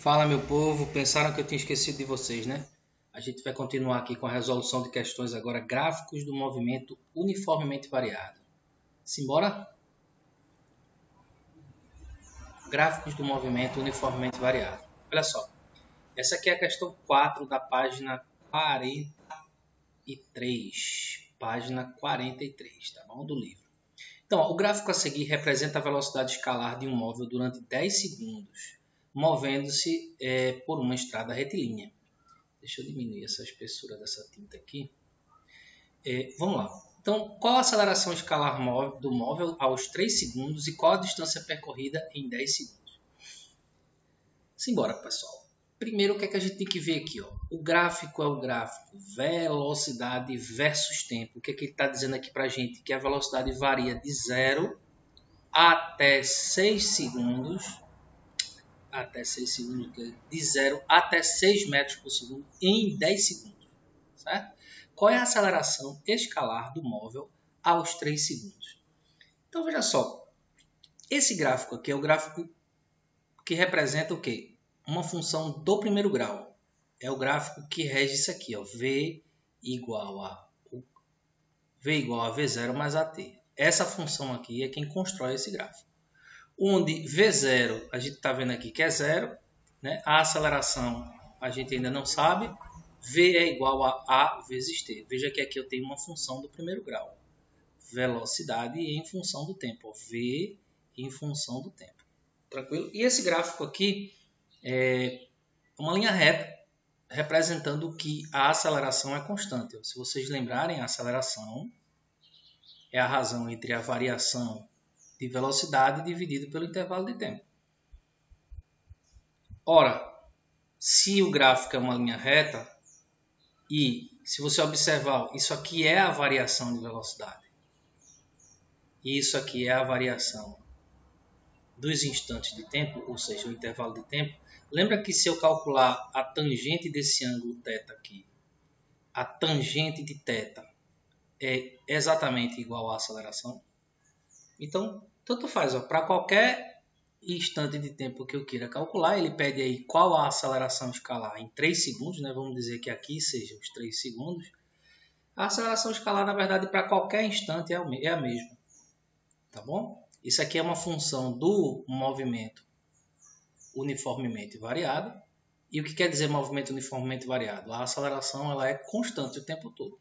Fala, meu povo, pensaram que eu tinha esquecido de vocês, né? A gente vai continuar aqui com a resolução de questões agora, gráficos do movimento uniformemente variado. Simbora? Gráficos do movimento uniformemente variado. Olha só, essa aqui é a questão 4 da página 43. Página 43, tá bom? Do livro. Então, o gráfico a seguir representa a velocidade escalar de um móvel durante 10 segundos, movendo-se por uma estrada retilínea. Deixa eu diminuir essa espessura dessa tinta aqui. Vamos lá. Então, qual a aceleração escalar do móvel aos 3 segundos e qual a distância percorrida em 10 segundos? Simbora, pessoal. Primeiro, o que é que a gente tem que ver aqui? Ó? O gráfico é o gráfico velocidade versus tempo. O que é que ele está dizendo aqui para a gente? Que a velocidade varia de 0 até 6 segundos. De 0 até 6 metros por segundo em 10 segundos. Certo? Qual é a aceleração escalar do móvel aos 3 segundos? Então, veja só. Esse gráfico aqui é o gráfico que representa o quê? Uma função do primeiro grau. É o gráfico que rege isso aqui. Ó, V igual a V0 mais AT. Essa função aqui é quem constrói esse gráfico. Onde V0, a gente está vendo aqui que é 0. Né? A aceleração a gente ainda não sabe. V é igual a A vezes T. Veja que aqui eu tenho uma função do primeiro grau. Velocidade em função do tempo. Ó, V em função do tempo. Tranquilo? E esse gráfico aqui é uma linha reta representando que a aceleração é constante. Se vocês lembrarem, a aceleração é a razão entre a variação de velocidade dividido pelo intervalo de tempo. Ora, se o gráfico é uma linha reta e se você observar, isso aqui é a variação de velocidade e isso aqui é a variação dos instantes de tempo, ou seja, o intervalo de tempo. Lembra que se eu calcular a tangente desse ângulo θ aqui, a tangente de θ é exatamente igual à aceleração? Então, tanto faz, para qualquer instante de tempo que eu queira calcular, ele pede aí qual a aceleração escalar em 3 segundos, né? Vamos dizer que aqui seja os 3 segundos. A aceleração escalar, na verdade, para qualquer instante é a mesma, tá bom? Isso aqui é uma função do movimento uniformemente variado. E o que quer dizer movimento uniformemente variado? A aceleração ela é constante o tempo todo.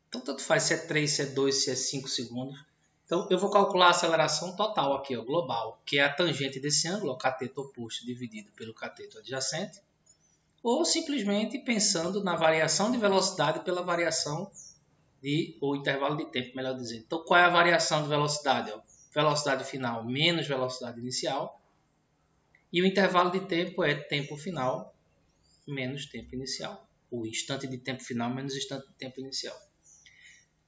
Então, tanto faz se é 3, se é 2, se é 5 segundos. Então, eu vou calcular a aceleração total aqui, ó, global, que é a tangente desse ângulo, o cateto oposto dividido pelo cateto adjacente. Ou simplesmente pensando na variação de velocidade pela variação ou intervalo de tempo, melhor dizendo. Então, qual é a variação de velocidade? Velocidade final menos velocidade inicial. E o intervalo de tempo é tempo final menos tempo inicial. O instante de tempo final menos instante de tempo inicial.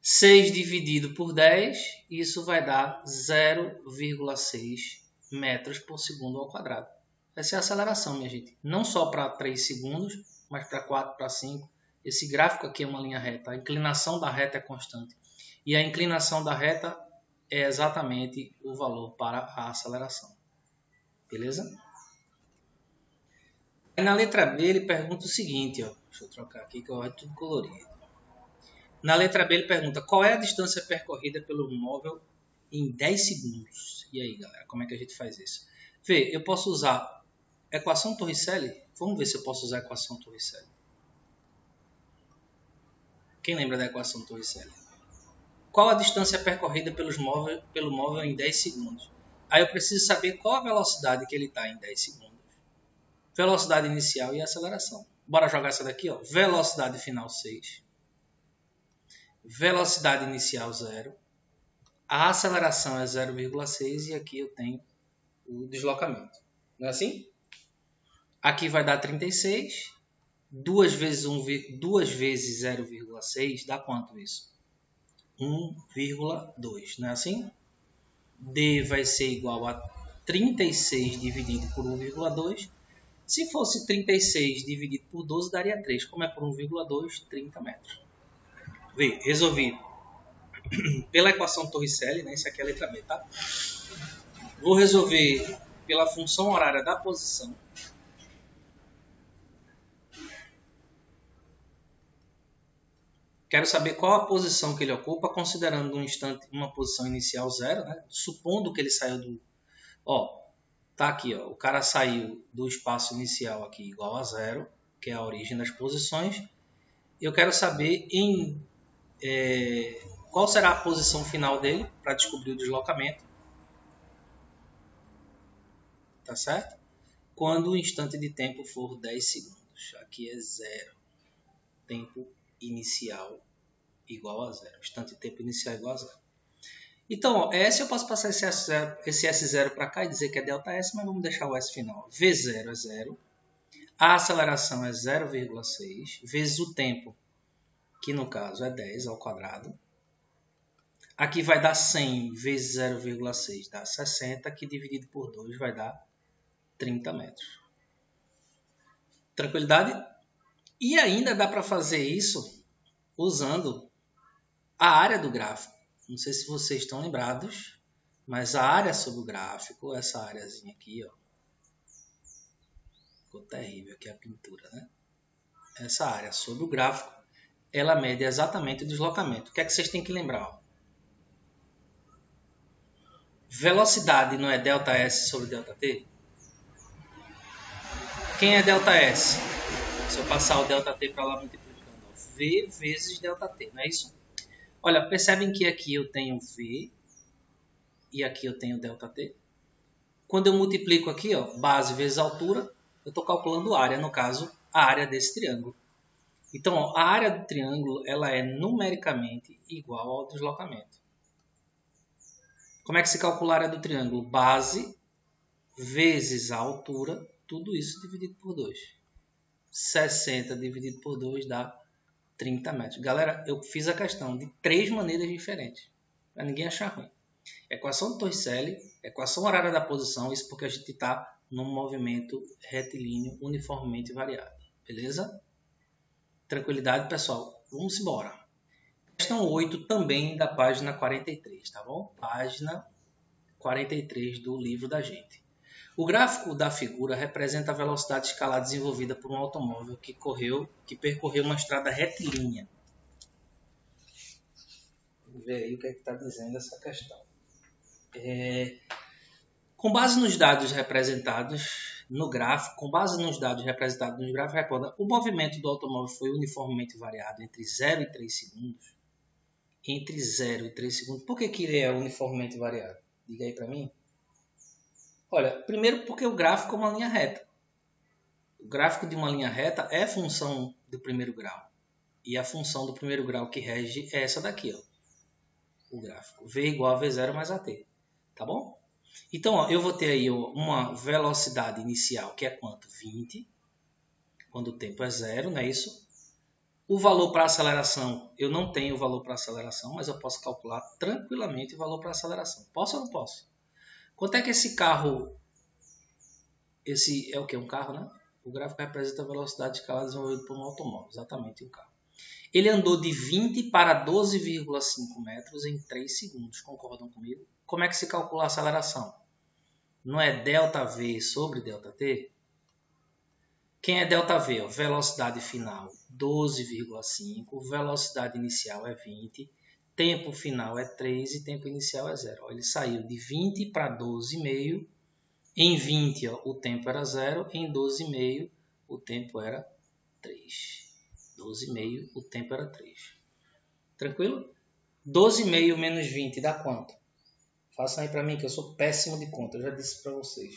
6 dividido por 10, isso vai dar 0,6 metros por segundo ao quadrado. Essa é a aceleração, minha gente. Não só para 3 segundos, mas para 4, para 5. Esse gráfico aqui é uma linha reta. A inclinação da reta é constante. E a inclinação da reta é exatamente o valor para a aceleração. Beleza? Aí na letra B ele pergunta o seguinte. Ó. Deixa eu trocar aqui que eu acho tudo colorido. Na letra B ele pergunta qual é a distância percorrida pelo móvel em 10 segundos. E aí, galera, como é que a gente faz isso? Vê, eu posso usar equação Torricelli? Vamos ver se eu posso usar a equação Torricelli. Quem lembra da equação Torricelli? Qual a distância percorrida pelo móvel em 10 segundos? Aí eu preciso saber qual a velocidade que ele está em 10 segundos. Velocidade inicial e aceleração. Bora jogar essa daqui, ó. Velocidade final 6. Velocidade inicial 0. A aceleração é 0,6 e aqui eu tenho o deslocamento. Não é assim? Aqui vai dar 36. 2 vezes 0,6 dá quanto isso? 1,2. Não é assim? D vai ser igual a 36 dividido por 1,2. Se fosse 36 dividido por 12, daria 3. Como é por 1,2, 30 metros. Vê, resolvi pela equação Torricelli, né? Isso aqui é a letra B, tá? Vou resolver pela função horária da posição. Quero saber qual a posição que ele ocupa, considerando um instante uma posição inicial 0, né? Supondo que ele saiu do... Tá aqui, o cara saiu do espaço inicial aqui igual a 0, que é a origem das posições. Eu quero saber qual será a posição final dele para descobrir o deslocamento. Tá certo? Quando o instante de tempo for 10 segundos. Aqui é 0. Tempo inicial igual a 0. Instante de tempo inicial igual a 0. Então, S eu posso passar esse S0 para cá e dizer que é ΔS, mas vamos deixar o S final. V0 é 0. A aceleração é 0,6 vezes o tempo, que no caso é 10 ao quadrado. Aqui vai dar 100 vezes 0,6 dá 60, que dividido por 2 vai dar 30 metros. Tranquilidade? E ainda dá para fazer isso usando a área do gráfico. Não sei se vocês estão lembrados, mas a área sobre o gráfico, essa areazinha aqui, ficou terrível aqui a pintura, né? Essa área sobre o gráfico, ela mede exatamente o deslocamento. O que é que vocês têm que lembrar? Velocidade não é ΔS sobre ΔT? Quem é ΔS? Se eu passar o ΔT para lá multiplicando, V vezes ΔT, não é isso? Olha, percebem que aqui eu tenho V e aqui eu tenho ΔT. Quando eu multiplico aqui, base vezes altura, eu estou calculando a área, no caso, a área desse triângulo. Então, a área do triângulo ela é numericamente igual ao deslocamento. Como é que se calcula a área do triângulo? Base vezes a altura, tudo isso dividido por 2. 60 dividido por 2 dá 30 metros. Galera, eu fiz a questão de 3 maneiras diferentes, para ninguém achar ruim. Equação de Torricelli, equação horária da posição, isso porque a gente está num movimento retilíneo uniformemente variado. Beleza? Tranquilidade, pessoal. Vamos embora. Questão 8 também da página 43, tá bom? Página 43 do livro da gente. O gráfico da figura representa a velocidade escalar desenvolvida por um automóvel que percorreu uma estrada retilínea. Vamos ver aí o que é que está dizendo essa questão. Com base nos dados representados no gráfico, responda: o movimento do automóvel foi uniformemente variado entre 0 e 3 segundos. Entre 0 e 3 segundos. Por que ele é uniformemente variado? Diga aí para mim. Olha, primeiro porque o gráfico é uma linha reta. O gráfico de uma linha reta é função do primeiro grau. E a função do primeiro grau que rege é essa daqui, o gráfico. V igual a V0 mais AT. Tá bom? Então, eu vou ter aí uma velocidade inicial, que é quanto? 20, quando o tempo é 0, não é isso? O valor para aceleração, eu não tenho o valor para aceleração, mas eu posso calcular tranquilamente o valor para aceleração. Posso ou não posso? Quanto é que esse carro... Esse é o que? Um carro, né? O gráfico representa a velocidade escalar desenvolvida por um automóvel. Exatamente, um carro. Ele andou de 20 para 12,5 metros em 3 segundos. Concordam comigo? Como é que se calcula a aceleração? Não é ΔV sobre ΔT? Quem é ΔV? Velocidade final 12,5, velocidade inicial é 20, tempo final é 3 e tempo inicial é 0. Ele saiu de 20 para 12,5. Em 20 o tempo era 0, em 12,5 o tempo era 3. 12,5 o tempo era 3. Tranquilo? 12,5 menos 20 dá quanto? Façam aí para mim, que eu sou péssimo de conta, eu já disse para vocês.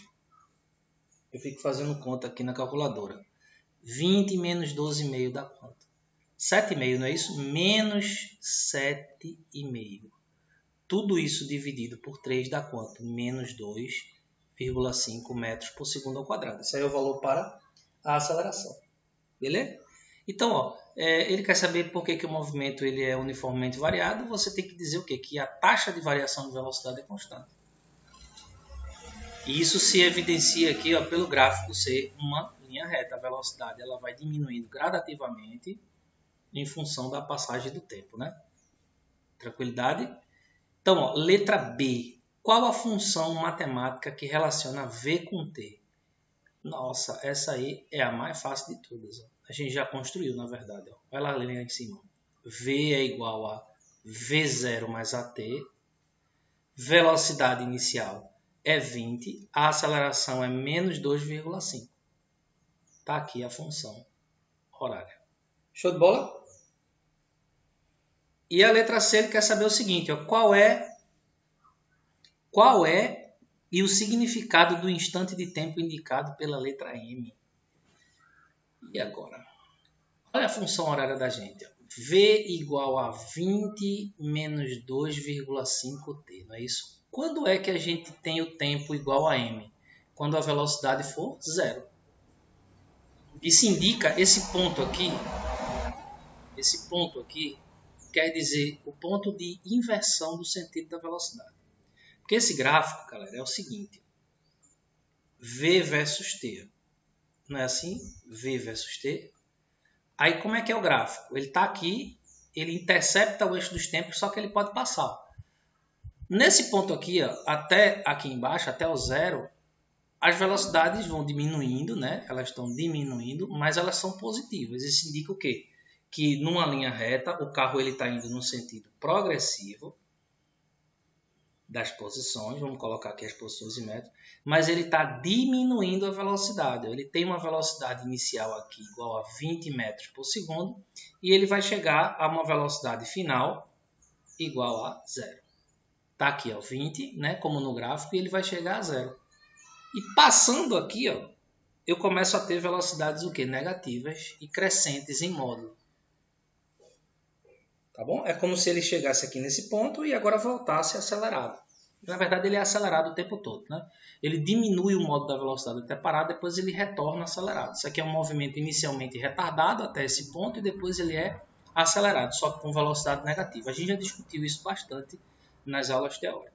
Eu fico fazendo conta aqui na calculadora. 20 menos 12,5 dá quanto? 7,5, não é isso? Menos 7,5. Tudo isso dividido por 3 dá quanto? Menos 2,5 metros por segundo ao quadrado. Esse aí é o valor para a aceleração. Beleza? Então, ele quer saber por que o movimento ele é uniformemente variado. Você tem que dizer o quê? Que a taxa de variação de velocidade é constante. E isso se evidencia aqui pelo gráfico ser uma linha reta. A velocidade ela vai diminuindo gradativamente em função da passagem do tempo, né? Tranquilidade? Então, letra B. Qual a função matemática que relaciona V com T? Nossa, essa aí é a mais fácil de todas. Ó. A gente já construiu, na verdade. Ó. Vai lá ler em cima. V é igual a V0 mais AT. Velocidade inicial é 20. A aceleração é menos 2,5. Está aqui a função horária. Show de bola? E a letra C ele quer saber o seguinte. Ó, qual é e o significado do instante de tempo indicado pela letra M? E agora? Olha a função horária da gente. Ó. V igual a 20 menos 2,5t, não é isso? Quando é que a gente tem o tempo igual a m? Quando a velocidade for zero. Isso indica esse ponto aqui quer dizer o ponto de inversão do sentido da velocidade. Porque esse gráfico, galera, é o seguinte. V versus t. Não é assim? V versus t. Aí como é que é o gráfico? Ele está aqui, ele intercepta o eixo dos tempos, só que ele pode passar. Nesse ponto aqui, ó, até aqui embaixo, até o zero, as velocidades vão diminuindo, né? Elas estão diminuindo, mas elas são positivas. Isso indica o quê? Que numa linha reta, o carro está indo no sentido progressivo das posições, vamos colocar aqui as posições em metros, mas ele está diminuindo a velocidade. Ele tem uma velocidade inicial aqui igual a 20 metros por segundo e ele vai chegar a uma velocidade final igual a zero. Está aqui, ó, 20, né, como no gráfico, e ele vai chegar a zero. E passando aqui, ó, eu começo a ter velocidades o quê? Negativas e crescentes em módulo. Tá bom? É como se ele chegasse aqui nesse ponto e agora voltasse acelerado. Na verdade, ele é acelerado o tempo todo. Né? Ele diminui o módulo da velocidade até parar, depois ele retorna acelerado. Isso aqui é um movimento inicialmente retardado até esse ponto e depois ele é acelerado, só que com velocidade negativa. A gente já discutiu isso bastante nas aulas teóricas.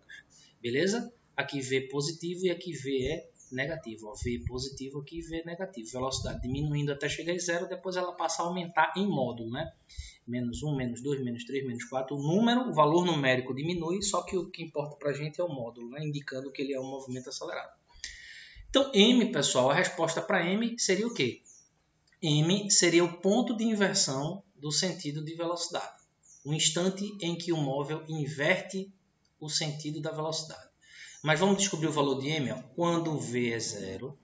Beleza? Aqui V positivo e aqui V é negativo. Ó, V positivo, aqui V negativo. Velocidade diminuindo até chegar em zero, depois ela passa a aumentar em módulo, né? Menos 1, menos 2, menos 3, menos 4. O valor numérico diminui, só que o que importa para a gente é o módulo, né? Indicando que ele é um movimento acelerado. Então, M, pessoal, a resposta para M seria o quê? M seria o ponto de inversão do sentido de velocidade. O instante em que o móvel inverte o sentido da velocidade. Mas vamos descobrir o valor de M, ó. Quando V é zero.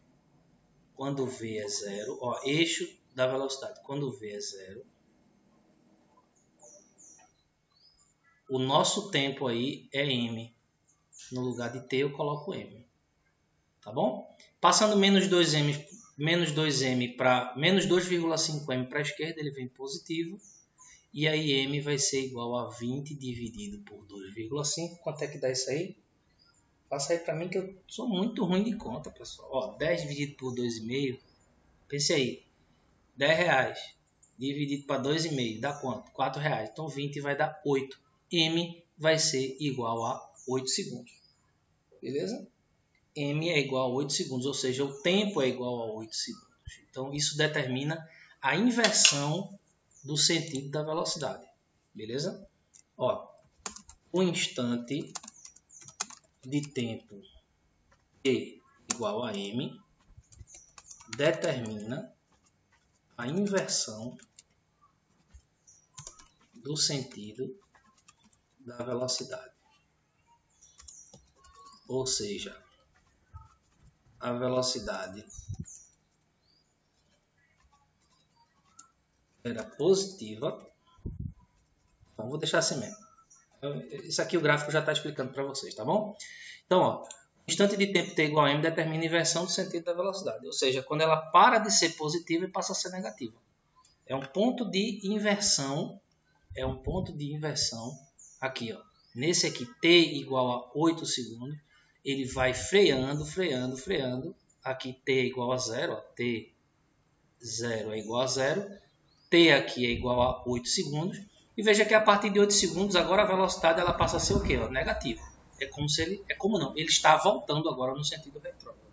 Quando V é zero, ó, eixo da velocidade. Quando V é zero, o nosso tempo aí é M. No lugar de T eu coloco M. Tá bom? Passando menos 2M para menos 2,5M para a esquerda, ele vem positivo. E aí M vai ser igual a 20 dividido por 2,5. Quanto é que dá isso aí? Passa aí para mim que eu sou muito ruim de conta, pessoal. Ó, 10 dividido por 2,5. Pense aí. R$10 dividido para 2,5 dá quanto? R$4. Então 20 vai dar 8. M vai ser igual a 8 segundos. Beleza? M é igual a 8 segundos, ou seja, o tempo é igual a 8 segundos. Então isso determina a inversão do sentido da velocidade. Beleza? Ó, o instante de tempo T igual a M determina a inversão do sentido da velocidade. Ou seja, a velocidade era positiva. Então, vou deixar assim mesmo. Isso aqui o gráfico já está explicando para vocês, tá bom? Então, ó, o instante de tempo t igual a m determina a inversão do sentido da velocidade. Ou seja, quando ela para de ser positiva e passa a ser negativa. É um ponto de inversão. É um ponto de inversão aqui, ó. Nesse aqui, t igual a 8 segundos. Ele vai freando. Aqui t é igual a zero. Ó, t0 é igual a zero. T aqui é igual a 8 segundos. E veja que a partir de 8 segundos, agora a velocidade ela passa a ser o quê? Negativa. Ele está voltando agora no sentido retrógrado.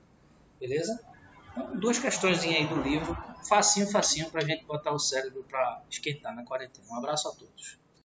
Beleza? Então, duas questões aí do livro. Facinho para a gente botar o cérebro para esquentar na quarentena. Um abraço a todos.